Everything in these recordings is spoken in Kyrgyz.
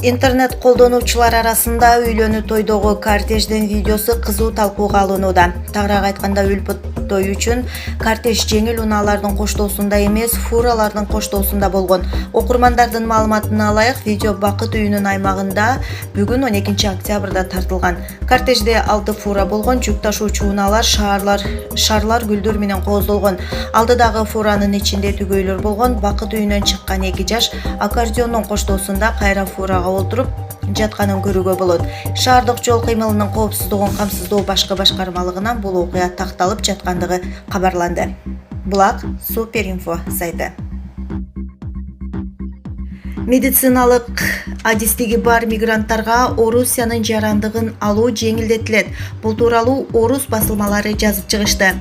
Интернет колдонуучулар арасында үйлөнүү тойдогу кортеждин видеосу кызуу талкууга алынууда. Тагыраак айтканда, үлпөт той үчүн кортеж жеңил унаалардын коштоосунда эмес, фуралардын коштоосунда болгон. Окурмандардын маалыматына ылайык, видео Бакыт үйүнүн аймагында бүгүн 12 октябрда тартылган. Кортежде 6 фура болгон, жүк ташуучу унаалар шарлар гүлдөр менен кооздолгон. Алдыдагы фуранын ичинде түгөйлөр болгон. Бакыт үйүнөн чыккан 2 жаш аккордеондун коштоосунда кайра фурага олтуруп жатканын көрүүгө болот. Шаардык жол кыймылынын коопсуздугун камсыздоо башкы башкармалыгынан бул окуя такталып жаткандыгы кабарланды. Булак Суперинфо сайты. Медициналык адистиги бар мигранттарга Орусиянын жарандыгын алуу жеңилдетилет. Бул тууралуу орус басылмалары жазып чыгышты.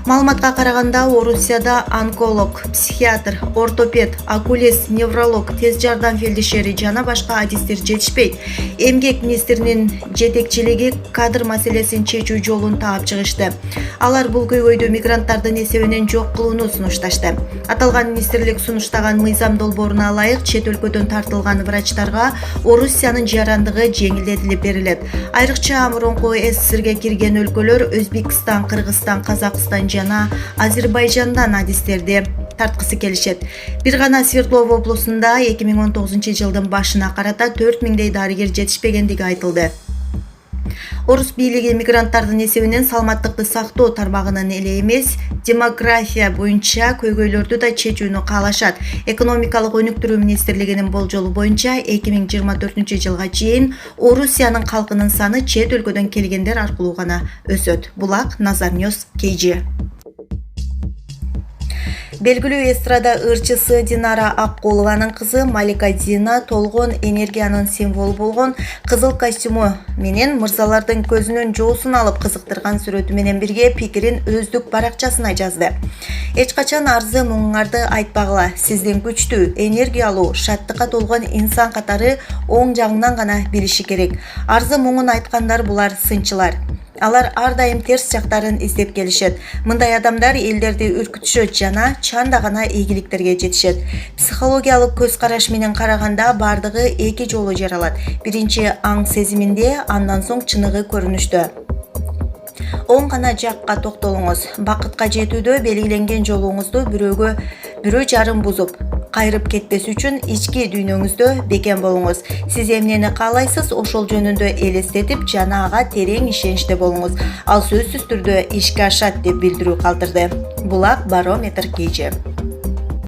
Маалыматка караганда, Орусияда онколог, психиатр, ортопед, окулист, невролог, тез жардам фельдшери жана башка адистер жетишпейт. Эмгек министринин жетекчилиги кадр маселесин чечүү жолун таап чыгышты. Алар бул көйгөйдү мигранттардын эсебинен жок кылууну сунушташты. Аталган министрлик сунуштаган мыйзам долбооруна ылайык чет өлкөдөн тартылган врачтарга Орусиянын жарандыгы жеңилдетилип берилет. Айрыкча мурунку СССРге кирген өлкөлөр Өзбекстан, Кыргызстан, Казакстан жана Азербайжандан адистерди тарткысы келишет. Бир гана Свердлов облусунда 2019 жылдын башына карата 4000 дарыгер жетишпегендиги айтылды. Орус бийлиги мигранттардын эсебинен саламаттыкты сактоо тармагынын эле эмес, демография боюнча көйгөйлөрдү да чечүүнү каалашат. Экономикалык өнүктүрүү министрлигинин болжолу боюнча 2024 жылга чейин Орусиянын калкынын саны чет өлкөдөн келгендер аркылуу гана өсөт. Булак Назар Ньюс KG. Белгилүү эстрада ырчысы Динара Аккулованын кызы Малика Дина толгон энергиянын символу болгон кызыл костюму менен мырзалардын көзүнүн жоосун алып кызыктырган сүрөтү менен бирге пикирин өздүк баракчасына жазды. Эч качан арзы муңуңарды айтпагыла. Сиздин күчтүү, энергиялуу, шаттыкка толгон инсан катары оң жагынан гана билиши керек. Арзы муңун айткандар булар сынчылар. Алар ар дайым терс жактарын издеп келишет. Мындай адамдар элдерди үркүтүшөт жана чанда гана ийгиликтерге жетишет. Психологиялык көз караш менен караганда бардыгы 2 жолу жаралат. Биринчи аң сезиминде, андан соң чыныгы көрүнүштө. Оң гана жакка токтолуңуз. Бакытка жетүүдө белгиленген жолуңузду бирөө жарым бузуп, кайрып кетпес үчүн ички дүйнөңүздө бекем болуңуз. Сиз эмнени каалайсыз, ошол жөнүндө элестетип жана ага терең ишеничте болуңуз. Ал сөзсүз түрдө ишке ашат деп билдирүү калтырды. Булак Барометр KG.